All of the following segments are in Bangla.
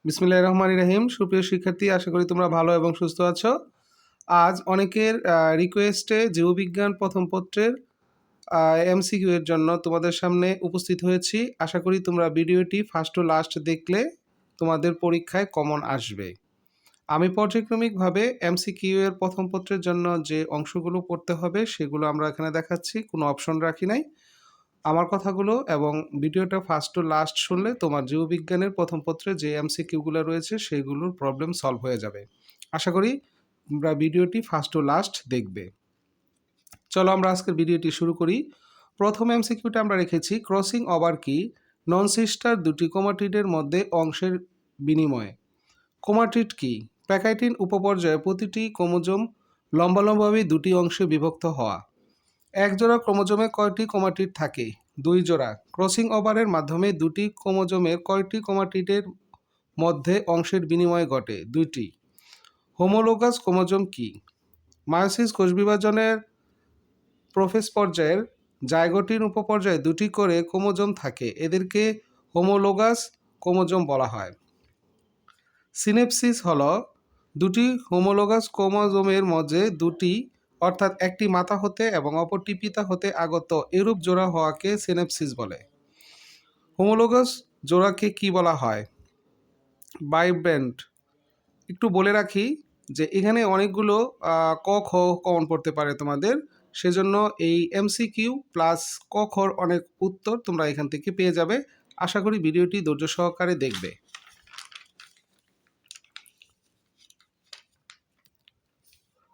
বিসমিল্লাহির রহমানির রহিম। সুপ্রিয় শিক্ষার্থী, আশা করি তোমরা ভালো এবং সুস্থ আছো। আজ অনেকের রিকোয়েস্টে জীববিজ্ঞান প্রথম পত্রের এমসিকিউ এর জন্য তোমাদের সামনে উপস্থিত হয়েছি। আশা করি তোমরা ভিডিওটি ফার্স্ট টু লাস্ট দেখলে তোমাদের পরীক্ষায় কমন আসবে। আমি পর্যায়ক্রমিকভাবে এমসিকিউ এর প্রথম পত্রের জন্য যে অংশগুলো পড়তে হবে সেগুলো আমরা এখানে দেখাচ্ছি, কোনো অপশন রাখি নাই। আমার কথাগুলো এবং ভিডিওটা ফার্স্ট টু লাস্ট শুনলে তোমার জীববিজ্ঞানের প্রথম পত্রে যে এমসিকিউগুলো রয়েছে সেগুলোর প্রবলেম সলভ হয়ে যাবে। আশা করি তোমরা ভিডিওটি ফার্স্ট টু লাস্ট দেখবে। চলো আমরা আজকের ভিডিওটি শুরু করি। প্রথম এমসিকিউটা আমরা রেখেছি, ক্রসিং ওভার কি নন সিস্টার দুটি ক্রোমাটিডের মধ্যে অংশের বিনিময়ে। ক্রোমাটিড কি? প্যাকাইটিন উপপর্যায়ে প্রতিটি ক্রোমোজোম লম্বালম্বভাবে দুটি অংশে বিভক্ত হওয়া। এক জোড়া ক্রোমোজোমে কয়টি ক্রোমাটিড থাকে? 2 জোড়া। ক্রসিং ওভারের মাধ্যমে দুটি ক্রোমোজোমের কয়টি ক্রোমাটিডের মধ্যে অংশের বিনিময় ঘটে? 2টি। হোমোলোগাস ক্রোমোজোম কি? মায়োসিস কোষ বিভাজনের প্রোফেজ পর্যায়ের জাইগোটিন উপপর্যায়ে দুটি করে ক্রোমোজোম থাকে, এদেরকে হোমোলোগাস ক্রোমোজোম বলা হয়। সিনেপসিস হল দুটি হোমোলোগাস ক্রোমোজোমের মধ্যে দুটি অর্থাৎ একটি মাতা হতে এবং অপরটি পিতা হতে আগত এরূপ জোড়া হওয়াকে সিনেপসিস বলে। হোমোলোগাস জোড়াকে কি বলা হয়? বাইব্রেন্ট। একটু বলে রাখি যে এখানে অনেকগুলো ক খ কমন পড়তে পারে তোমাদের, সেজন্য এই এমসিকিউ প্লাস ক খর অনেক উত্তর তোমরা এখান থেকে পেয়ে যাবে। আশা করি ভিডিওটি ধৈর্য সহকারে দেখবে।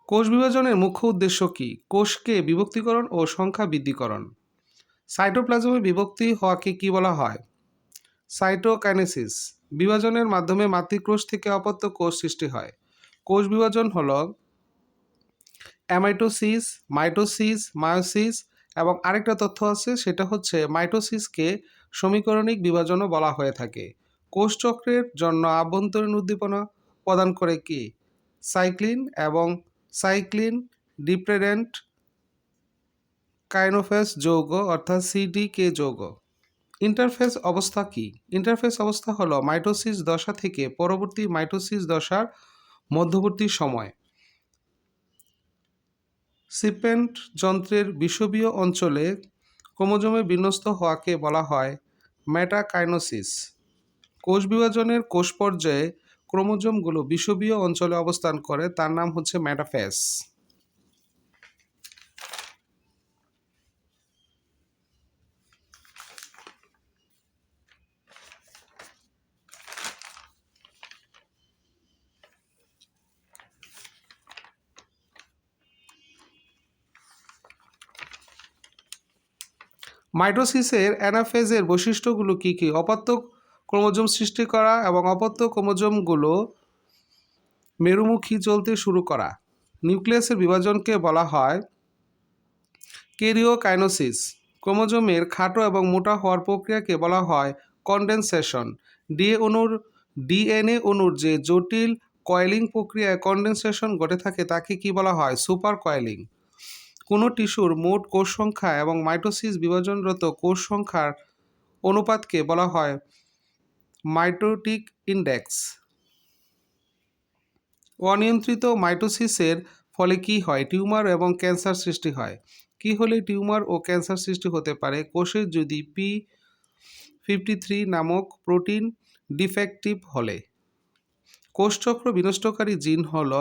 কোষ বিভাজনের মুখ্য উদ্দেশ্য কি? কোষকে বিভক্তিকরণ ও সংখ্যা বৃদ্ধিকরণ। সাইটোপ্লাজমে বিভক্তি হওয়াকে কি বলা হয়? সাইটোকাইনেসিস। বিভাজনের মাধ্যমে মাতৃকোষ থেকে অপত্য কোষ সৃষ্টি হয়। কোষ বিভাজন হল অ্যামাইটোসিস, মাইটোসিস, মায়োসিস এবং আরেকটা তথ্য আছে, সেটা হচ্ছে মাইটোসিসকে সমীকরণিক বিভাজনও বলা হয়ে থাকে। কোষচক্রের জন্য আভ্যন্তরীণ উদ্দীপনা প্রদান করে কি? সাইক্লিন এবং সাইক্লিন ডিপেন্ডেন্ট কাইনোফেস যৌগ অর্থাৎ সিডিকে যৌগ। ইন্টারফেস অবস্থা কি? ইন্টারফেস অবস্থা হলো মাইটোসিস দশা থেকে পরবর্তী মাইটোসিস দশার মধ্যবর্তী সময়। সিপেন্ট যন্ত্রের বিষুবীয় অঞ্চলে ক্রোমোজোমে বিন্যস্ত হওয়াকে বলা হয় মেটাকাইনোসিস। কোষ বিভাজনের কোষ পর্যায়ে ক্রোমোজোমগুলো বিষুবীয় অঞ্চলে অবস্থান করে, তার নাম হচ্ছে মেটাফেজ। মাইটোসিসের অ্যানাফেজের বৈশিষ্ট্যগুলো কি কি? অপত্য ক্রোমোজোম সৃষ্টি করা এবং অপত্য ক্রোমোজোমগুলো মেরুমুখী চলতে শুরু করা। নিউক্লিয়াসের বিভাজনকে বলা হয় ক্যারিওকাইনোসিস। ক্রোমোজোমের খাটো এবং মোটা হওয়ার প্রক্রিয়াকে বলা হয় কনডেনসেশন। ডিএনএ অণুর যে জটিল কয়েলিং প্রক্রিয়ায় কনডেনসেশন ঘটে থাকে তাকে কি বলা হয়? Super coiling. কোনো টিস্যুর মোট কোষ সংখ্যা এবং মাইটোসিস বিভাজনরত কোষ সংখ্যার অনুপাতকে বলা হয় মাইটোটিক ইন্ডেক্স। অনিয়ন্ত্রিত মাইটোসিসের ফলে কি হয়? টিউমার এবং ক্যান্সার সৃষ্টি হয়। কি হলে টিউমার ও ক্যান্সার সৃষ্টি হতে পারে? কোষে যদি P53 নামক প্রোটিন ডিফেক্টিভ হলে। কোষচক্র বিনষ্টকারী জিন হল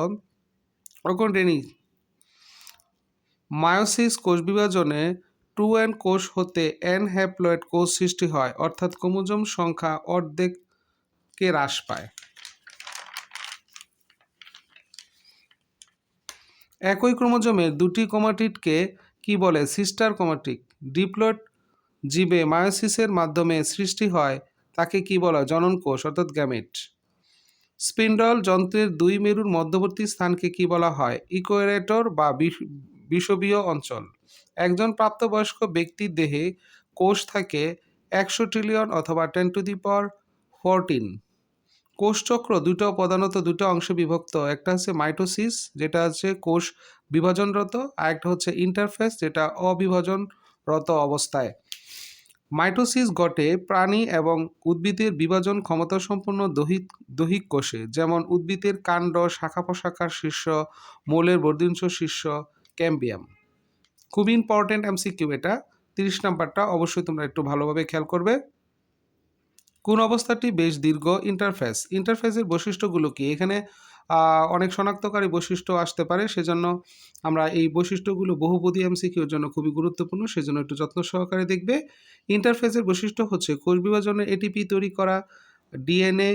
অকন্ডেনি। মায়োসিস কোষ বিভাজনে 2n কোষ হতে n হ্যাপ্লয়েড কোষ সৃষ্টি হয়, অর্থাৎ ক্রোমোজোম সংখ্যা অর্ধেকে হ্রাস পায়। একই ক্রোমোজোমের দুটি ক্রোমাটিডকে কি বলে? Sister chromatid. ডিপ্লয়েড জীবে মায়োসিসের মাধ্যমে সৃষ্টি হয় তাকে কি বলা? জনন কোষ অর্থাৎ গ্যামেট। স্পিন্ডল যন্ত্রের দুই মেরুর মধ্যবর্তী স্থানকে কি বলা হয়? ইকুয়েটর বা বিষুবীয় অঞ্চল। একজন প্রাপ্তবয়স্ক ব্যক্তির দেহে কোষ থাকে 100 ট্রিলিয়ন অথবা 10^14। কোষচক্র প্রধানত দুটো অংশে বিভক্ত। একটা হচ্ছে মাইটোসিস, যেটা হচ্ছে কোষ বিভাজনরত, আর একটা হচ্ছে ইন্টারফেস, যেটা অবিভাজনরত অবস্থায়। মাইটোসিস ঘটে প্রাণী এবং উদ্ভিদের বিভাজন ক্ষমতাসম্পন্ন দৈহিক কোষে, যেমন উদ্ভিদের কাণ্ড, শাখা প্রশাখার শীর্ষ, মৌলের বর্ধিষ্ণু শীর্ষ, ক্যাম্বিয়াম। খুব ইম্পর্টেন্ট এমসিকিউ এটা। 30 নাম্বারটা অবশ্যই তোমরা একটু ভালোভাবে খেয়াল করবে। কোন অবস্থাটি বেশ দীর্ঘ? ইন্টারফেস। ইন্টারফেসের বৈশিষ্ট্যগুলো কি? এখানে অনেক শনাক্তকারী বৈশিষ্ট্য আসতে পারে, সেজন্য আমরা এই বৈশিষ্ট্যগুলো বহুপদী এমসিকিউর জন্য খুবই গুরুত্বপূর্ণ, সেজন্য একটু যত্ন সহকারে দেখবে। ইন্টারফেসের বৈশিষ্ট্য হচ্ছে কোষ বিভাজনে এটিপি তৈরি করা, ডিএনএ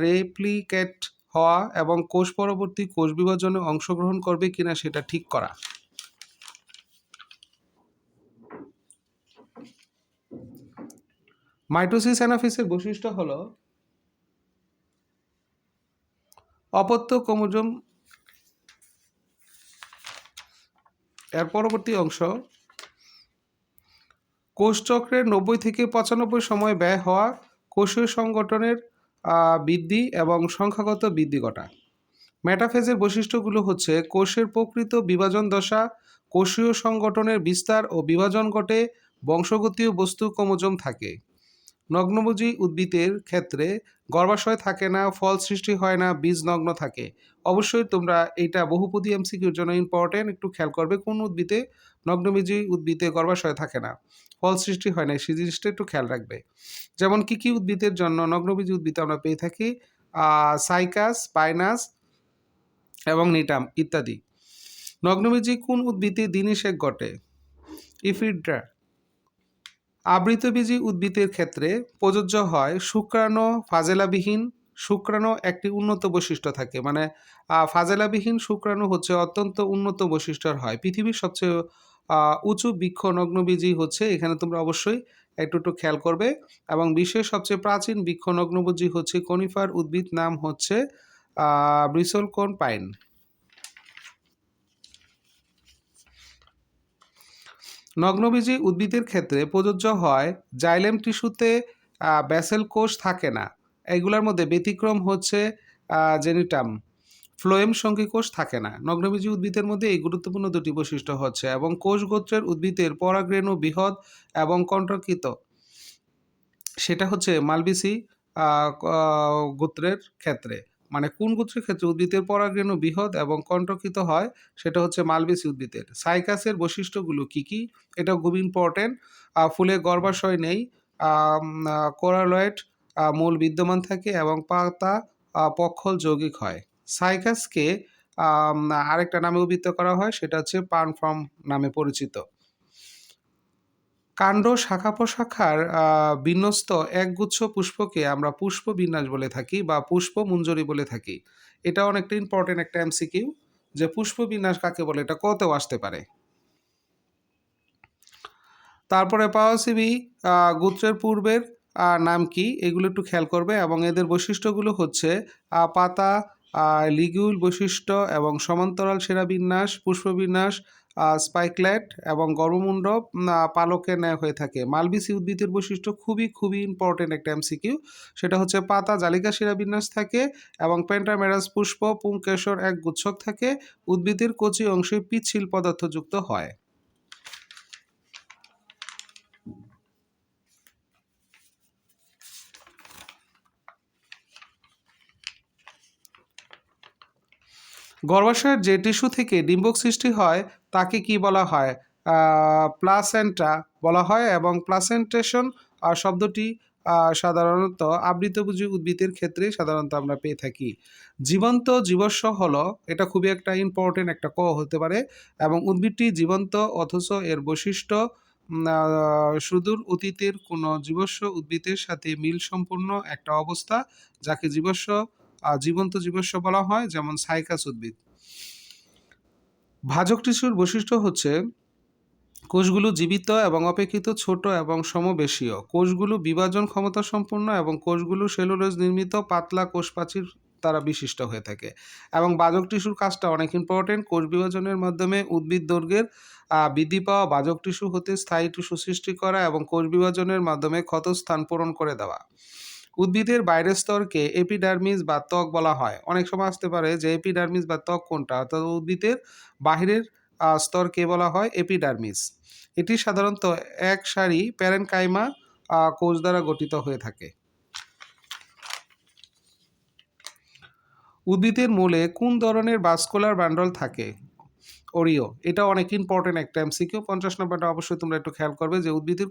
রেপ্লিকেট হওয়া এবং কোষ পরবর্তী কোষ বিভাজনে অংশগ্রহণ করবে কিনা সেটা ঠিক করা। মাইটোসিস অ্যানাফিসের বৈশিষ্ট্য হলো অপত্য ক্রোমোজোম এর পরবর্তী অংশ কোষচক্রের 90 থেকে 95 সময় ব্যয় হওয়া কোষীয় সংগঠনের বৃদ্ধি এবং সংখ্যাগত বৃদ্ধি ঘটা। মেটাফেজের বৈশিষ্ট্যগুলো হচ্ছে কোষের প্রকৃত বিভাজন দশা, কোষীয় সংগঠনের বিস্তার ও বিভাজন ঘটে, বংশগতীয় বস্তু ক্রোমোজোম থাকে। নগ্নভোজী উদ্ভিদের ক্ষেত্রে গর্ভাশয় থাকে না, ফল সৃষ্টি হয় না, বীজ নগ্ন থাকে। অবশ্যই তোমরা এইটা বহুপদী এমসিকিউর জন্য ইম্পর্টেন্ট, একটু খেয়াল করবে কোন উদ্ভিদে নগ্নভোজী উদ্ভিদে গর্ভাশয় থাকে না, ফল সৃষ্টি হয় না, সেই জিনিসটা একটু খেয়াল রাখবে। যেমন কি কি উদ্ভিদের জন্য নগ্নভোজী উদ্ভিদ আমরা পেয়ে থাকি? সাইকাস, পাইনাস এবং নিটাম ইত্যাদি। নগ্নভোজী কোন উদ্ভিদে দিনিশেক ঘটে? ইফিড্রা। আবৃতবীজী উদ্ভিদের ক্ষেত্রে প্রযোজ্য হয় শুক্রাণু ফাজেলাবিহীন। শুক্রাণু একটি উন্নত বৈশিষ্ট্য থাকে, মানে ফাজেলাবিহীন শুক্রাণু হচ্ছে অত্যন্ত উন্নত বৈশিষ্ট্যের হয়। পৃথিবীর সবচেয়ে উঁচু বৃক্ষ নগ্নবীজী হচ্ছে, এখানে তোমরা অবশ্যই একটু একটু খেয়াল করবে। এবং বিশ্বের সবচেয়ে প্রাচীন বৃক্ষ নগ্নবীজী হচ্ছে কনিফার উদ্ভিদ, নাম হচ্ছে ব্রিসলকোন পাইন। নগ্নবীজী উদ্ভিদের ক্ষেত্রে প্রযোজ্য হয় জাইলেম টিস্যুতে ব্যাসেল কোষ থাকে না। এগুলোর মধ্যে ব্যতিক্রম হচ্ছে জেনিটাম, ফ্লোয়েম সঙ্গী কোষ থাকে না। নগ্নবীজী উদ্ভিদের মধ্যে এই গুরুত্বপূর্ণ দুটি বৈশিষ্ট্য হচ্ছে। এবং কোষ গোত্রের উদ্ভিদের পরাগরেণু বৃহৎ এবং কণ্টকিত, সেটা হচ্ছে মালবেসি গোত্রের ক্ষেত্রে। মানে কোন গোত্রের ক্ষেত্রে উদ্ভিদের পরাগরেণু বৃহৎ এবং কণ্টকিত হয়, সেটা হচ্ছে মালবেসি উদ্ভিদের। সাইকাসের বৈশিষ্ট্যগুলো কি কি? এটা খুব ইম্পর্টেন্ট। ফুলে গর্ভাশয় নেই, কোরালয়েড মূল বিদ্যমান থাকে এবং পাতা পক্ষল যৌগিক হয়। সাইকাসকে আরেকটা নামে অভিহিত করা হয়, সেটা হচ্ছে পানফর্ম নামে পরিচিত। কাণ্ড, শাখা প্রশাখার বিন্যস্ত একগুচ্ছ পুষ্পকে আমরা পুষ্প বিন্যাস বলে থাকি বা পুষ্প মঞ্জরি বলে থাকি। এটা অনেকটা ইম্পর্টেন্ট একটা এমসিকিউ, যে পুষ্প বিন্যাস কাকে বলে, এটা কতেও আসতে পারে। তারপরে পাওয়াসিবি গোত্রের পূর্বের নাম কি, এগুলো একটু খেয়াল করবে। এবং এদের বৈশিষ্ট্যগুলো হচ্ছে পাতা লিগুল বৈশিষ্ট্য এবং সমান্তরাল শিরাবিন্যাস, পুষ্পবিন্যাস, স্পাইকলেট এবং গর্ভমুণ্ড পালকের ন্যায় হয়ে থাকে। মালবেসি উদ্ভিদের বৈশিষ্ট্য খুবই খুবই ইম্পর্টেন্ট একটা এমসিকিউ, সেটা হচ্ছে পাতা জালিকা শিরাবিন্যাস থাকে এবং পেন্টামেরাস পুষ্প পুংকেশর এক গুচ্ছক থাকে। উদ্ভিদের কচি অংশে পিচ্ছিল পদার্থযুক্ত হয়। গর্ভাশয়ের যে টিস্যু থেকে ডিম্বক সৃষ্টি হয় তাকে কি বলা হয়? প্লাসেন্টা বলা হয়। এবং প্লাসেন্টেশন শব্দটি সাধারণত আবৃতভোজী উদ্ভিদের ক্ষেত্রে সাধারণত আমরা পেয়ে থাকি। জীবন্ত জীবস্ব হলো, এটা খুবই একটা ইম্পর্টেন্ট একটা হতে পারে। এবং উদ্ভিদটি জীবন্ত অথচ এর বৈশিষ্ট্য সুদূর অতীতের কোনো জীবস্ব উদ্ভিদের সাথে মিল সম্পূর্ণ একটা অবস্থা, যাকে জীবন্ত জীবাশ্ম বলা হয়, যেমন সাইকাস উদ্ভিদ। ভাজক টিস্যুর বৈশিষ্ট্য হচ্ছে কোষগুলো জীবিত এবং অপেক্ষিত ছোট এবং সমবেশীয়। কোষগুলো বিভাজন ক্ষমতা সম্পন্ন এবং কোষগুলো সেলুলোজ নির্মিত পাতলা কোষপ্রাচীর দ্বারা বিশিষ্ট হয়ে থাকে। এবং বাজক টিস্যুর কাজটা অনেক ইম্পর্টেন্ট। কোষ বিভাজনের মাধ্যমে উদ্ভিদ দৈর্ঘ্যের বৃদ্ধি পাওয়া, বাজক টিস্যু হতে স্থায়ী টিস্যু সৃষ্টি করা এবং কোষ বিভাজনের মাধ্যমে ক্ষত স্থান পূরণ করে দেওয়া। উদ্ভিদের বাইরের স্তরকে এপিডার্মিস বা ত্বক বলা হয়। অনেক সময় আসতে পারে যে এপিডার্মিস বা ত্বক কোনটা, অর্থাৎ উদ্ভিদের বাহিরের স্তরকে বলা হয় এপিডার্মিস। এটি সাধারণত এক সারি প্যারেনকাইমা কোষ দ্বারা গঠিত হয়ে থাকে। উদ্ভিদের মূলে কোন ধরনের ভাস্কুলার বান্ডল থাকে? ওরিও। এটা অনেক ইম্পর্টেন্ট একটা এমসিকিউ। 50 নম্বরটা অবশ্যই তোমরা একটু খেয়াল করবে যে উদ্ভিদের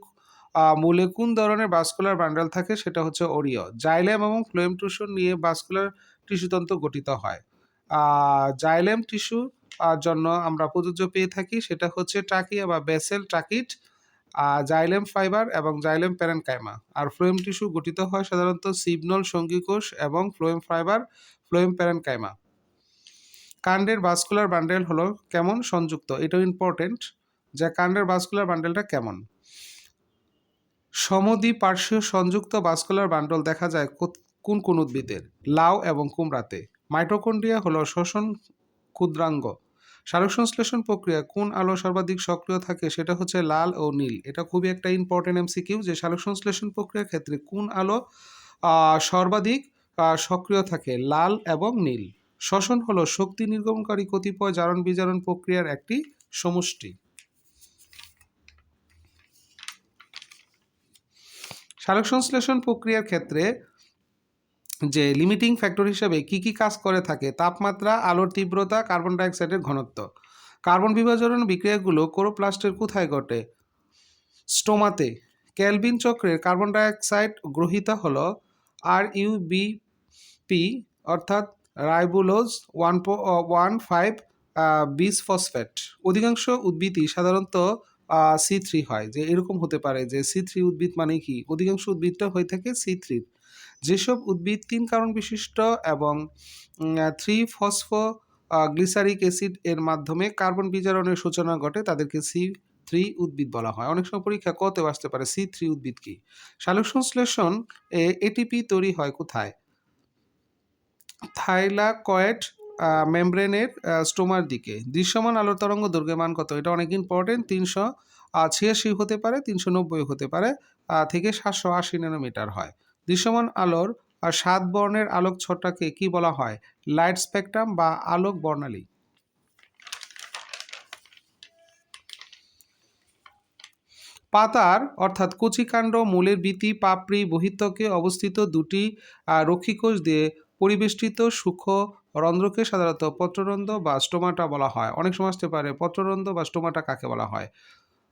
মূলে কোন ধরনের ভাস্কুলার বান্ডল থাকে, সেটা হচ্ছে ওরিও। জাইলেম এবং ফ্লোয়েম টিস্যু নিয়ে ভাস্কুলার টিস্যুতন্ত্র গঠিত হয়। জাইলেম টিস্যু জন্য আমরা প্রযোজ্য পেয়ে থাকি সেটা হচ্ছে ট্রাকিয়া বা বেসেল ট্রাকিট, জাইলেম ফাইবার এবং জাইলেম প্যারেনকাইমা। আর ফ্লোয়েম টিস্যু গঠিত হয় সাধারণত সিবনল সঙ্গীকোষ এবং ফ্লোয়েম ফাইবার, ফ্লোয়েম প্যারেনকাইমা। কাণ্ডের ভাস্কুলার বান্ডেল হলো কেমন? সংযুক্ত। এটাও ইম্পর্টেন্ট যে কাণ্ডের ভাস্কুলার বান্ডেলটা কেমন। সমদ্বিপার্শ্বীয় সংযুক্ত ভাস্কুলার বান্ডল দেখা যায় কোন কোন উদ্ভিদের? লাউ এবং কুমড়াতে। মাইটোকন্ড্রিয়া হলো শ্বসন ক্ষুদ্রাঙ্গ। সালোকসংশ্লেষণ প্রক্রিয়া কোন আলো সর্বাধিক সক্রিয় থাকে? সেটা হচ্ছে লাল ও নীল। এটা খুবই একটা ইম্পর্টেন্ট এমসিকিউ যে সালোকসংশ্লেষণ প্রক্রিয়ার ক্ষেত্রে কোন আলো সর্বাধিক সক্রিয় থাকে? লাল এবং নীল। শ্বসন হলো শক্তি নির্গমনকারী কতিপয় জারণ বিজারণ প্রক্রিয়ার একটি সমষ্টি। সালোকসংশ্লেষণ প্রক্রিয়ার ক্ষেত্রে যে লিমিটিং ফ্যাক্টর হিসেবে কি কি কাজ করে থাকে? তাপমাত্রা, আলোর তীব্রতা, কার্বন ডাইঅক্সাইডের ঘনত্ব। কার্বন বিভাজন বিক্রিয়াগুলো ক্লোরোপ্লাস্টের কোথায় ঘটে? স্টোমাতে। কেলভিন চক্রের কার্বন ডাইঅক্সাইড গ্রহিতা হলো RuBP অর্থাৎ রাইবোলোজ 1,5 বিসফসফেট। অধিকাংশ উদ্ভিদই সাধারণত C3 হয়, যে এরকম হতে পারে যে C3 উদ্ভিদ মানে কি? অধিকাংশ উদ্ভিদটা হয়ে থাকে C3। যেসব উদ্ভিদ 3 কার্বন বিশিষ্ট এবং 3 ফসফো গ্লিসারিক অ্যাসিড এর মাধ্যমে কার্বন বিজারণের সূচনা ঘটে তাদেরকে C3 উদ্ভিদ বলা হয়। অনেক সময় পরীক্ষা কতেও আসতে পারে C3 উদ্ভিদ কি? সালোকসংশ্লেষণ এটিপি তৈরি হয় কোথায়? থাইলাকয়েড মেমব্রেনের স্টোমার দিকে। দৃশ্যমান আলোর তরঙ্গ দৈর্ঘ্যের মান কত? এটা অনেক ইম্পর্টেন্ট। 386 হতে পারে, 390 হতে পারে, থেকে 780 ন্যানোমিটার হয়। দৃশ্যমান আলোর 7 বর্ণের আলোক ছটাকে কি বলা হয়? লাইট স্পেকট্রাম বা আলোক বর্ণালী। পাতার অর্থাৎ কচিকাণ্ড, মূলের বীতি, পাপড়ি, বহিঃত্বকে অবস্থিত দুটি রক্ষীকোষ দিয়ে পরিবেষ্টিত সূক্ষ্ম রন্ধ্রকে সাধারণত পত্ররন্ধ্র বা স্টোমাটা বলা হয়। অনেক সময় আসতে পারে পত্ররন্ধ্র বা স্টোমাটা কাকে বলা হয়?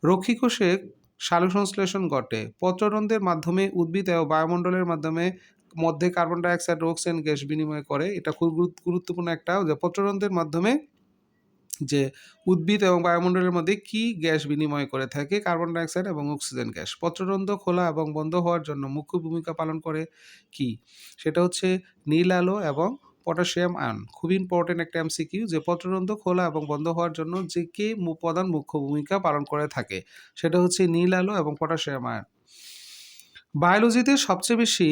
রক্ষীকোষে সালোকসংশ্লেষণ ঘটে পত্ররন্ধ্রের মাধ্যমে। উদ্ভিদ এবং বায়ুমণ্ডলের মধ্যে কার্বন ডাইঅক্সাইড ও অক্সিজেন গ্যাস বিনিময় করে। এটা খুব গুরুত্বপূর্ণ একটা, যে পত্ররন্ধ্রের মাধ্যমে যে উদ্ভিদ এবং বায়ুমণ্ডলের মধ্যে কি গ্যাস বিনিময় করে থাকে? কার্বন ডাইঅক্সাইড এবং অক্সিজেন গ্যাস। পত্ররন্ধ্র খোলা এবং বন্ধ হওয়ার জন্য মুখ্য ভূমিকা পালন করে কি? সেটা হচ্ছে নীল আলো এবং পটাশিয়াম আয়ন। খুব ইম্পর্টেন্ট একটা এমসিকিউ যে পত্ররন্ধ্র খোলা এবং বন্ধ হওয়ার জন্য যে কে প্রধান মুখ্য ভূমিকা পালন করে থাকে? সেটা হচ্ছে নীল আলো এবং পটাশিয়াম আয়ন। বায়োলজিতে সবচেয়ে বেশি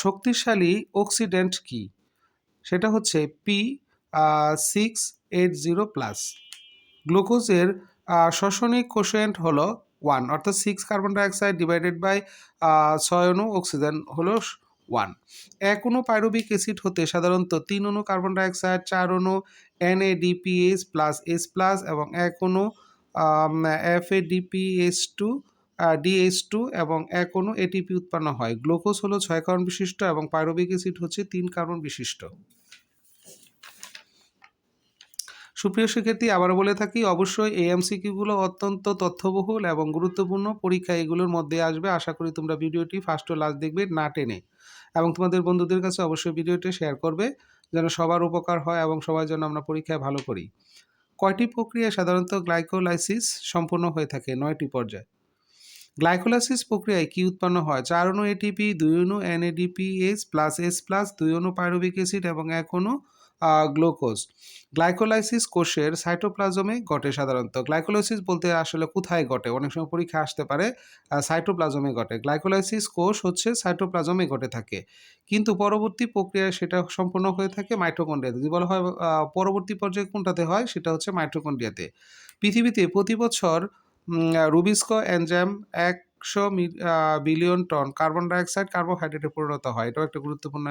শক্তিশালী অক্সিডেন্ট কি? সেটা হচ্ছে P680+। গ্লুকোজের শ্বসনিক কোষেন্ট হলো 1, অর্থাৎ 6 কার্বন ডাইঅক্সাইড ডিভাইডেড বাই 6 অণু অক্সিজেন হলো 1। এক অণু পাইরুভিক অ্যাসিড হতে সাধারণত 3 অণু কার্বন ডাইঅক্সাইড, 4 অণু NADPH+S+ এবং এক অণু FADPH2 DH2 এবং এক অণু ATP উৎপন্ন হয়। গ্লুকোজ হলো 6 কার্বন বিশিষ্ট এবং পাইরুভিক অ্যাসিড হচ্ছে 3 কার্বন বিশিষ্ট। সুপ্রিয় শিক্ষার্থী, আবারও বলে থাকি অবশ্যই এই এমসিকিউগুলো অত্যন্ত তথ্যবহুল এবং গুরুত্বপূর্ণ। পরীক্ষা এগুলোর মধ্যে আসবে। আশা করি তোমরা ভিডিওটি ফার্স্ট টু লাস্ট দেখবে না টেনে, এবং তোমাদের বন্ধুদের কাছে অবশ্যই ভিডিওটি শেয়ার করবে যেন সবার উপকার হয় এবং সবার জন্য আমরা পরীক্ষায় ভালো করি। কয়টি প্রক্রিয়া সাধারণত গ্লাইকোলাইসিস সম্পূর্ণ হয়ে থাকে? 9টি পর্যায়ে। গ্লাইকোলাইসিস প্রক্রিয়ায় কি উৎপন্ন হয়? 4 অণু এটিপি, 2 অণু NADPH+S+, 2 অণু পাইরুভিক অ্যাসিড এবং 1 অণু গ্লুকোজ। গ্লাইকোলাইসিস কোষের সাইটোপ্লাজমে ঘটে সাধারণত। গ্লাইকোলাইসিস বলতে আসলে কোথায় ঘটে? অনেক সময় পরীক্ষা আসতে পারে সাইটোপ্লাজমে ঘটে। গ্লাইকোলাইসিস কোষ হচ্ছে সাইটোপ্লাজমে ঘটে থাকে, কিন্তু পরবর্তী প্রক্রিয়ায় সেটা সম্পূর্ণ হয়ে থাকে মাইটোকন্ড্রিয়াতে। যদি বলা হয় পরবর্তী পর্যায়ে কোনটাতে হয়, সেটা হচ্ছে মাইটোকন্ড্রিয়াতে। পৃথিবীতে প্রতি বছর rubisco enzyme 100 billion ton carbon dioxide কার্বোহাইড্রেটে পরিণত হয়। এটাও একটা গুরুত্বপূর্ণ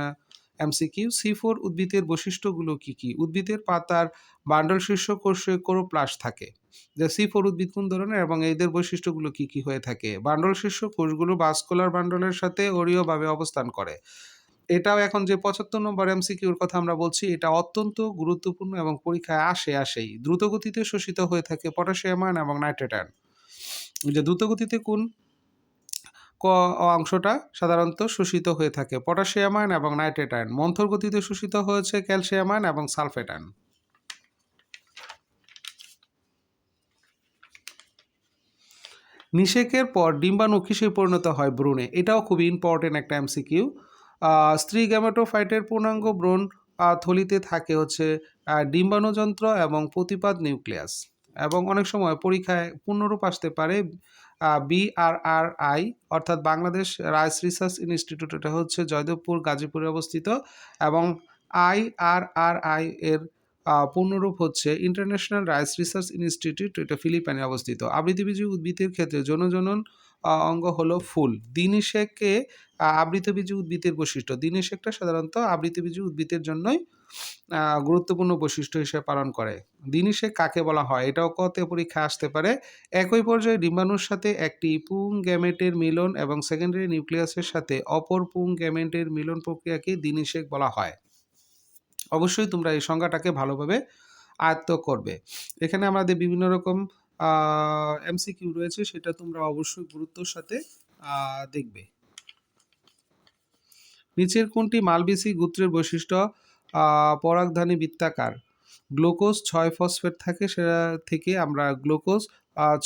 এমসিকিউ। C4 উদ্ভিদের বৈশিষ্ট্যগুলো কি কি? উদ্ভিদের পাতার বান্ডল শীর্ষ কোষে ক্লোরোপ্লাস্ট থাকে। যে C4 উদ্ভিদ কোন ধরনের এবং এদের বৈশিষ্ট্যগুলো কি কি হয়ে থাকে? বান্ডল শীর্ষ কোষগুলো ভাস্কুলার বান্ডলের সাথে অরীয়ভাবে অবস্থান করে। এটাও এখন যে ৭৫ নম্বর এমসিকিউর কথা আমরা বলছি, এটা অত্যন্ত গুরুত্বপূর্ণ এবং পরীক্ষায় আসেই। দ্রুতগতিতে শোষিত হয়ে থাকে পটাশিয়াম আয়ন এবং নাইট্রেট আয়ন। যে দ্রুতগতিতে কোন অংশটা সাধারণত শোষিত হয়ে থাকে? পটাশিয়াম আয়ন এবং নাইট্রেট আয়ন। মন্থর গতিতে শোষিত হয়েছে ক্যালসিয়াম আয়ন এবং সালফেট আয়ন। নিষেকের পর ডিম্বাণু কিসে পরিণত হয়? ভ্রূণে। এটাও খুবই ইম্পর্টেন্ট একটা এমসিকিউ। স্ত্রী গ্যামেটোফাইটের পূর্ণাঙ্গ ভ্রূণ থলিতে থাকে হচ্ছে ডিম্বাণুযন্ত্র এবং প্রতিপাদ নিউক্লিয়াস। এবং অনেক সময় পরীক্ষায় পূর্ণরূপ আসতে পারে BRRI, অর্থাৎ বাংলাদেশ রাইস রিসার্চ ইনস্টিটিউট, এটা হচ্ছে জয়দেবপুর গাজীপুরে অবস্থিত। এবং IRRI এর পূর্ণরূপ হচ্ছে ইন্টারন্যাশনাল রাইস রিসার্চ ইনস্টিটিউট, এটা ফিলিপাইনে অবস্থিত। আবৃতবীজী উদ্ভিদের ক্ষেত্রে জনন অঙ্গ হলো ফুল। দ্বিনিষেকে আবৃতবীজী উদ্ভিদের বৈশিষ্ট্য। দ্বিনিষেকটা সাধারণত আবৃতবীজী উদ্ভিদের জন্যই গুরুত্বপূর্ণ বৈশিষ্ট্য হিসেবে পালন করে। দ্বিনিষেক কাকে বলা হয়? এটাও কতে পরীক্ষা আসতে পারে। একই পর্যায়ে ডিম্বাণুর সাথে একটি পুং গ্যামেটের মিলন এবং সেকেন্ডারি নিউক্লিয়াসের সাথে অপর পুং গ্যামেটের মিলন প্রক্রিয়াকে দ্বিনিষেক বলা হয়। অবশ্যই তোমরা এই সংজ্ঞাটাকে ভালোভাবে আয়ত্ত করবে। এখানে আমাদের বিভিন্ন রকম এমসিকিউ রয়েছে, সেটা তোমরা অবশ্যই গুরুত্বের সাথে দেখবে। নিচের কোনটি মালবেসি গোত্রের বৈশিষ্ট্য? পরাগধানী বৃত্তাকার। গ্লুকোজ 6 ফসফেট থাকে, সেটা থেকে আমরা গ্লুকোজ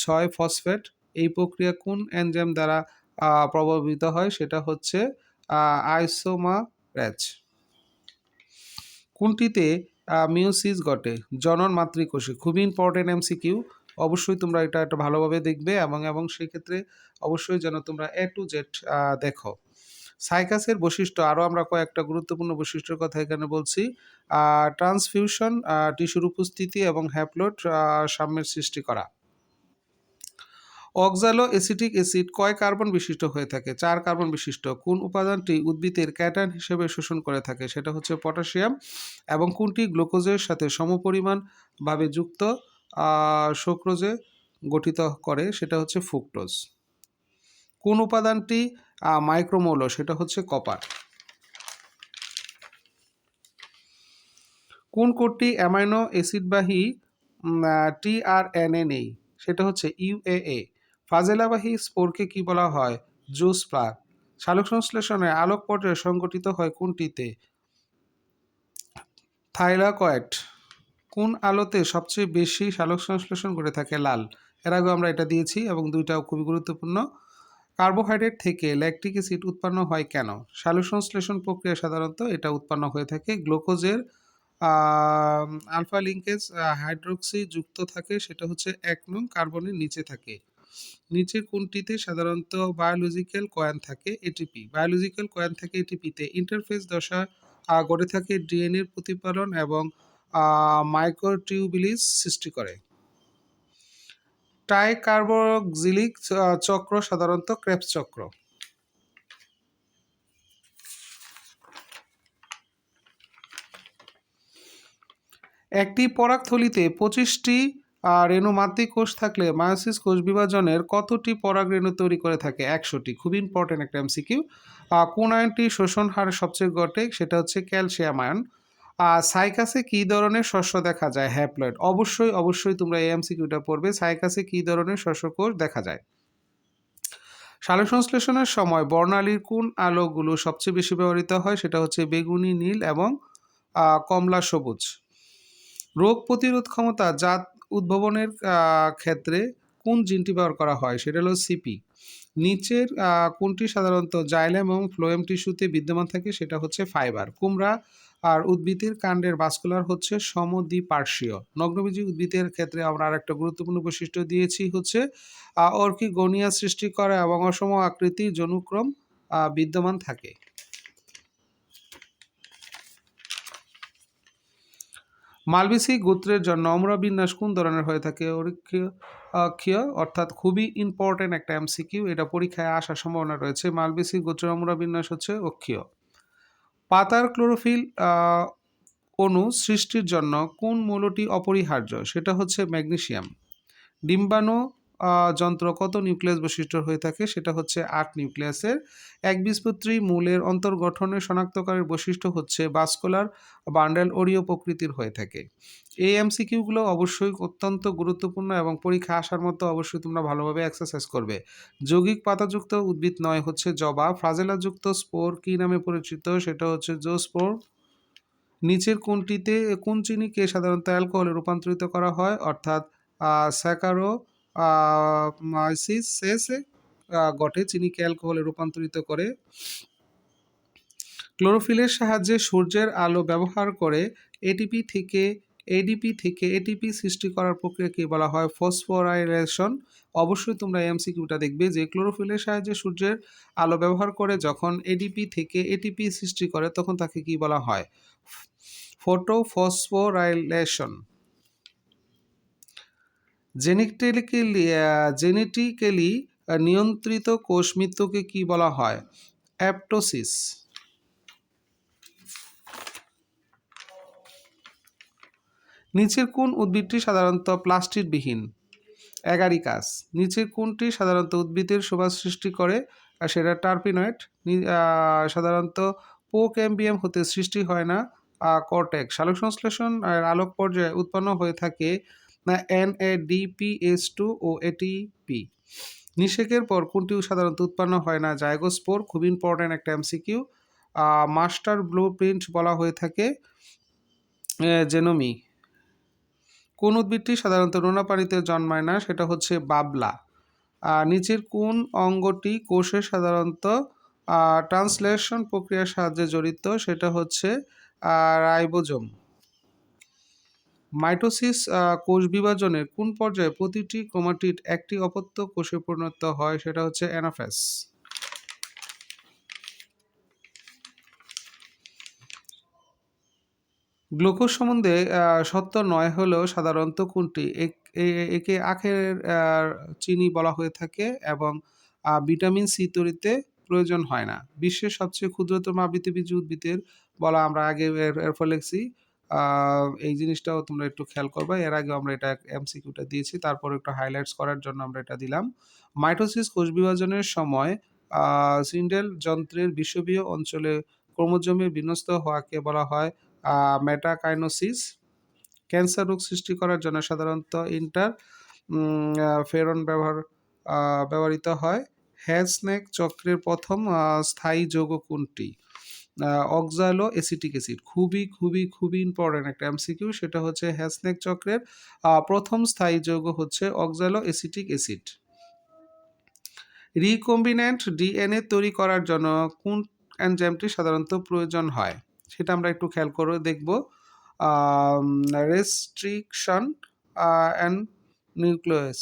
6 ফসফেট। এই প্রক্রিয়া কোন এনজাইম দ্বারা প্রভাবিত হয়? সেটা হচ্ছে আইসোমারেজ। কোনটিতে মিওসিস ঘটে? জনন মাতৃকোষে। খুবই ইম্পর্টেন্ট এমসিকিউ। অবশ্যই তোমরা এটা ভালোভাবে দেখবে এবং সেক্ষেত্রে অবশ্যই যেন তোমরা A to Z দেখো। সাইকাসের বৈশিষ্ট্য, আরও আমরা কয়েকটা গুরুত্বপূর্ণ বৈশিষ্ট্যের কথা এখানে বলছি। ট্রান্সফিউশন, টিস্যুর উপস্থিতি এবং হ্যাপ্লয়েড সাম্যের সৃষ্টি করা। অক্সালো অ্যাসিটিক অ্যাসিড কয় কার্বন বিশিষ্ট হয়ে থাকে? 4 কার্বন বিশিষ্ট। কোন উপাদানটি উদ্ভিদের ক্যাটায়ন হিসেবে শোষণ করে থাকে? সেটা হচ্ছে পটাশিয়াম। এবং কোনটি গ্লুকোজের সাথে সমপরিমাণভাবে যুক্ত সুক্রোজে গঠিত করে? সেটা হচ্ছে ফ্রুক্টোজ। কোন উপাদানটি মাইক্রোমৌল? সেটা হচ্ছে কপার। কোন কোডটি অ্যামাইনো অ্যাসিডবাহী টিআরএনএ নেই? সেটা হচ্ছে UAA। ফ্লাজেলাবাহী স্পোরকে কি বলা হয়? জুস্পার। সালোকসংশ্লেষণে আলোক পর্যায় সংঘটিত হয় কোনটিতে? থাইলাকয়েড। কোন আলোতে সবচেয়ে বেশি সালোকসংশ্লেষণ করে থাকে? লাল। এর আগে আমরা এটা দিয়েছি এবং দুইটাও খুবই গুরুত্বপূর্ণ। কার্বোহাইড্রেট থেকে ল্যাকটিক অ্যাসিড উৎপন্ন হয় কেন? সালোকসংশ্লেষণ প্রক্রিয়া সাধারণত এটা উৎপন্ন হয়ে থাকে। গ্লুকোজের আলফা লিঙ্কেজ হাইড্রোক্সি যুক্ত থাকে, সেটা হচ্ছে 1 নং কার্বনের নিচে থাকে। নিচের কোনটিতে সাধারণত বায়োলজিক্যাল কয়েন থাকে? এটিপি। বায়োলজিক্যাল কয়েন থাকে এটিপিতে। ইন্টারফেস দশা গড়ে থাকে ডিএনএর প্রতিপালন এবং মাইক্রোটিউবিলিস সৃষ্টি করে। টাইকার্বক্সিলিক চক্র সাধারণত ক্রেবস চক্র। একটি পরাগথলিতে 25টি রেণু মাতৃকোষ থাকলে মায়োসিস কোষ বিভাজনের কতটি পরাগরেণু তৈরি করে থাকে? 100টি। খুব ইম্পর্টেন্ট একটা এমসিকিউ। কোন আয়নটি শোষণ হার সবচেয়ে ঘটে? সেটা হচ্ছে ক্যালসিয়াম আয়ন। সাইকাসে কী ধরনের শস্য দেখা যায়? হ্যাপ্লয়েড। অবশ্যই তোমরা এই এমসিকিউটা পড়বে। সাইকাসে কী ধরনের শস্যকোষ দেখা যায়? সালোকসংশ্লেষণের সময় বর্ণালীর কোন আলোগুলো সবচেয়ে বেশি ব্যবহৃত হয়? সেটা হচ্ছে বেগুনি, নীল এবং কমলা সবুজ। রোগ প্রতিরোধ ক্ষমতা জাত উদ্ভাবনের ক্ষেত্রে কোন জিনটি ব্যবহার করা হয়? সেটা হলো সিপি। নিচের কোনটি সাধারণত জাইলেম এবং ফ্লোয়েম টিস্যুতে বিদ্যমান থাকে? সেটা হচ্ছে ফাইবার। কুমড়া আর উদ্ভিদের কাণ্ডের ভাস্কুলার হচ্ছে সমদ্বিপার্শ্বীয়। নগ্নবীজী উদ্ভিদের ক্ষেত্রে আমরা আরেকটা গুরুত্বপূর্ণ বৈশিষ্ট্য দিয়েছি হচ্ছে অর্কিগোনিয়া সৃষ্টি করে এবং অসম আকৃতির জনুক্রম বিদ্যমান থাকে। মালবেসি গোত্রের জন্য অম্র বিন্যাস কোন ধরনের হয়ে থাকে? অক্ষীয়, অর্থাৎ খুবই ইম্পর্টেন্ট একটা এমসিকিউ, এটা পরীক্ষায় আসার সম্ভাবনা রয়েছে। মালবেসি গোত্রের অম্র বিন্যাস হচ্ছে অক্ষীয়। পাতার ক্লোরোফিল অণু সৃষ্টির জন্য কোন মৌলটি অপরিহার্য? সেটা হচ্ছে ম্যাগনেসিয়াম। ডিম্বাণু যন্ত্র কত নিউক্লিয়াস বৈশিষ্ট্য হয়ে থাকে? সেটা হচ্ছে 8 নিউক্লিয়াসের। একবীজপত্রী মূলের অন্তর্গঠনের শনাক্তকারী বৈশিষ্ট্য হচ্ছে ভাস্কুলার বান্ডেল অরীয় প্রকৃতির হয়ে থাকে। এই এমসিকিউগুলো অবশ্যই অত্যন্ত গুরুত্বপূর্ণ এবং পরীক্ষা আসার মতো অবশ্যই তোমরা ভালোভাবে এক্সারসাইজ করবে। যৌগিক পাতাযুক্ত উদ্ভিদ নয় হচ্ছে জবা। ফ্লাজেলাযুক্ত স্পোর কী নামে পরিচিত? সেটা হচ্ছে জোস্পোর। নিচের কোনটিতে কোন চিনিকে সাধারণত অ্যালকোহলে রূপান্তরিত করা হয়? অর্থাৎ স্যাকারো মাইসিসে ঘটে চিনিকে অ্যালকোহলে রূপান্তরিত করে। ক্লোরোফিলের সাহায্যে সূর্যের আলো ব্যবহার করে এডিপি থেকে এটিপি সৃষ্টি করার প্রক্রিয়াকে বলা হয় ফসফোরাইলেশন। অবশ্যই তোমরা এমসিকিউটা দেখবে যে ক্লোরোফিলের সাহায্যে সূর্যের আলো ব্যবহার করে যখন এডিপি থেকে এটিপি সৃষ্টি করে তখন তাকে কি বলা হয়? ফটোফসফোরাইলেশন। জেনেটিক্যালি নিয়ন্ত্রিত কোষ মৃত্যুকে কি বলা হয়? অ্যাপটোসিস। নিচের কোন উদ্ভিদটি সাধারণত প্লাস্টিডবিহীন? অ্যাগারিকাস। নিচের কোনটি সাধারণত উদ্ভিদের সুবাস সৃষ্টি করে? সেটা টার্পিনয়েড। সাধারণত পোক্যাম্বিয়াম হতে সৃষ্টি হয় না কর্টেক্স। সালোক সংশ্লেষণ আলোক পর্যায়ে উৎপন্ন হয়ে থাকে NADPH2 ও ATP। নিষেকের পর কোনটি সাধারণত উৎপন্ন হয় না? জাইগোস্পোর। খুব ইম্পর্ট্যান্ট একটা এমসিকিউ। মাস্টার ব্লু প্রিন্ট বলা হয়ে থাকে জেনোমি। কোন উদ্ভিদটি সাধারণত নোনা পানিতে জন্মায় না? সেটা হচ্ছে বাবলা। নিচের কোন অঙ্গটি কোষে সাধারণত ট্রান্সলেশন প্রক্রিয়ার সাহায্যে জড়িত? সেটা হচ্ছে রাইবোজোম। মাইটোসিস কোষ বিভাজনের কোন পর্যায়ে প্রতিটি ক্রোমাটিড একটি অপত্য কোষে পরিণত হয়? সেটা হচ্ছে অ্যানাফেজ। গ্লুকোজ সম্বন্ধে সত্য নয় হলেও সাধারণত কোনটি? একে আখের চিনি বলা হয়ে থাকে এবং ভিটামিন সি তৈরিতে প্রয়োজন হয় না। বিশ্বের সবচেয়ে ক্ষুদ্রতম আবৃতবীজী উদ্ভিদের বলা আমরা আগে এরপর লিখছি। এই জিনিসটাও তোমরা একটু খেয়াল করবা। এর আগেও আমরা এটা এমসিকিউটা দিয়েছি, তারপর একটু হাইলাইটস করার জন্য আমরা এটা দিলাম। মাইটোসিস কোষ বিভাজনের সময় সিন্ডেল যন্ত্রের বিষুবীয় অঞ্চলে ক্রোমোজোমের বিন্যস্ত হওয়াকে বলা হয় মেটাকাইনোসিস। ক্যান্সার রোগ সৃষ্টি করার জন্য সাধারণত ফেরন ব্যবহৃত হয়। হ্যাজনেক চক্রের প্রথম স্থায়ী যৌগ কোনটি? অক্সালো এসিটিক অ্যাসিড। খুবই ইম্পর্টেন্ট একটা এমসিকিউ। সেটা হচ্ছে হ্যাজনেক চক্রের প্রথম স্থায়ী যৌগ হচ্ছে অক্সালো এসিটিক অ্যাসিড। রিকম্বিন্যান্ট ডিএনএ তৈরি করার জন্য কোন এনজাইমটি সাধারণত প্রয়োজন হয়? সেটা আমরা একটু খেয়াল করে দেখব। Restriction and nucleus.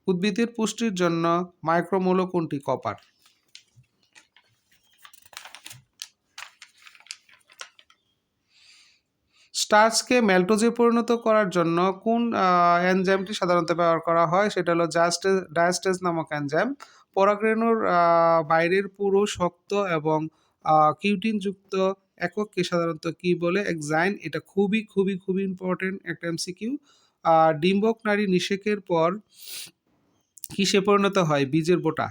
উদ্ভিদের পুষ্টির জন্য মাইক্রোমৌল কোনটি? কপার। স্টার্চকে ম্যালটোজে পরিণত করার জন্য কোন এনজাইমটি সাধারণত ব্যবহার করা হয়? সেটা হলো ডায়াস্টেজ নামক এনজাইম। পরাগরেণুর বাইরের পুরো শক্ত এবং কিউটিনযুক্ত একককে সাধারণত কি বলে? এক্সাইন। এটা খুবই ইম্পর্টেন্ট একটা এমসিকিউ। ডিম্বক নাড়ী নিষেকের পর কিসে পরিণত হয়? বীজের বোটা।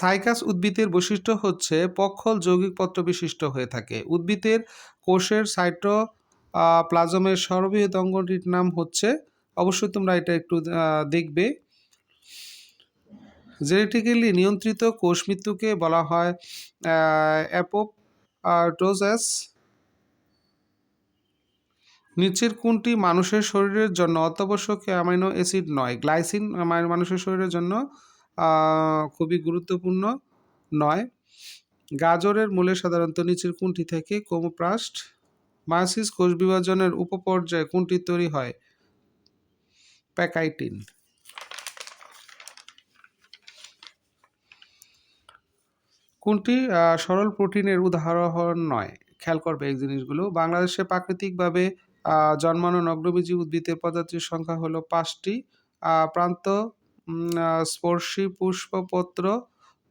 সাইকাস উদ্ভিদের বৈশিষ্ট্য হচ্ছে পক্ষল যৌগিক পত্র বিশিষ্ট হয়ে থাকে। উদ্ভিদের কোষের সাইটোপ্লাজমের সর্ববৃহৎ অঙ্গটির নাম হচ্ছে, অবশ্যই তোমরা এটা একটু দেখবে। জেনেটিক্যালি নিয়ন্ত্রিত কোষ মৃত্যুকে বলা হয় অ্যাপোপ্টোসিস। নিচের কোনটি মানুষের শরীরের জন্য অত্যাবশ্যকীয় অ্যামাইনো অ্যাসিড নয়? গ্লাইসিন মানুষের শরীরের জন্য খুবই গুরুত্বপূর্ণ নয়। গাজরের মূলে সাধারণত নিচের কোনটি থেকে? ক্রোমোপ্লাস্ট। মায়োসিস কোষ বিভাজনের উপপর্যায়ে কোনটি তৈরি হয়? প্যাকাইটিন। কোনটি সরল প্রোটিনের উদাহরণ নয়? খেয়াল করবে এই জিনিসগুলো। বাংলাদেশে প্রাকৃতিকভাবে জন্মানো নগ্নবীজী উদ্ভিদের প্রজাতির সংখ্যা হলো 5টি। প্রান্ত স্পর্শী পুষ্পপত্র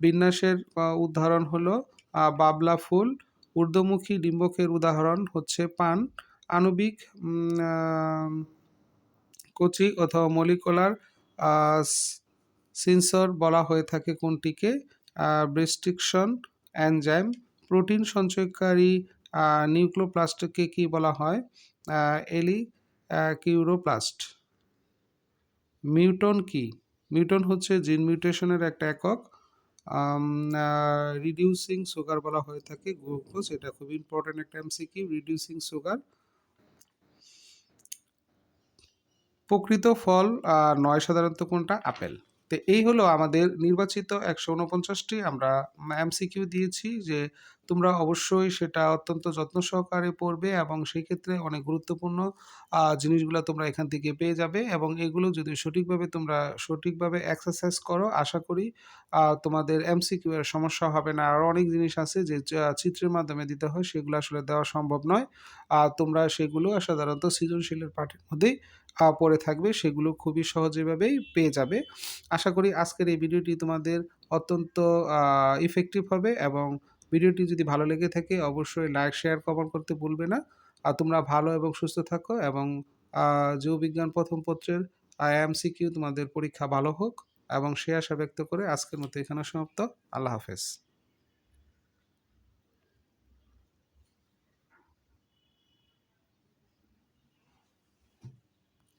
বিন্যাসের উদাহরণ হলো বাবলা ফুল। ঊর্ধ্বমুখী ডিম্বকের উদাহরণ হচ্ছে পান। আণবিক কচি অথবা মলিকুলার সেন্সর বলা হয়ে থাকে কোনটিকে? Restriction enzyme. প্রোটিন সঞ্চয়কারী নিউক্লিওপ্লাস্টকে কি বলা হয়? কিউরোপ্লাস্ট। মিউটন কি? মিউটন হচ্ছে জিন মিউটেশনের একটা একক। রিডিউসিং সুগার বলা হয়ে থাকে গ্লুকোজ। এটা খুব ইম্পর্টেন্ট একটা এমসিকিউ, রিডিউসিং সুগার। প্রকৃত ফল নয় সাধারণত কোনটা? আপেল। তো এই হলো আমাদের নির্বাচিত ১৪৯টি আমরা এমসিকিউ দিয়েছি, যে তোমরা অবশ্যই সেটা অত্যন্ত যত্ন সহকারে পড়বে এবং সেই ক্ষেত্রে অনেক গুরুত্বপূর্ণ জিনিসগুলো তোমরা এখান থেকে পেয়ে যাবে, এবং এগুলো যদি সঠিকভাবে এক্সারসাইজ করো, আশা করি তোমাদের এমসিকিউ এর সমস্যা হবে না। আরও অনেক জিনিস আছে যে চিত্রের মাধ্যমে দিতে হয়, সেগুলো আসলে দেওয়া সম্ভব নয়। তোমরা সেগুলো সাধারণত সৃজনশীলের পাঠের মধ্যেই পড়ে থাকবে, সেগুলো খুবই সহজেভাবেই পেয়ে যাবে। আশা করি আজকের এই ভিডিওটি তোমাদের অত্যন্ত ইফেক্টিভ হবে, এবং ভিডিওটি যদি ভালো লেগে থাকে অবশ্যই লাইক, শেয়ার, কমেন্ট করতে ভুলবে না। আর তোমরা ভালো এবং সুস্থ থাকো, এবং জীববিজ্ঞান প্রথম পত্রের এমসিকিউ তোমাদের পরীক্ষা ভালো হোক, এবং সে আশা ব্যক্ত করে আজকের মতো এখানে সমাপ্ত। আল্লাহ হাফেজ।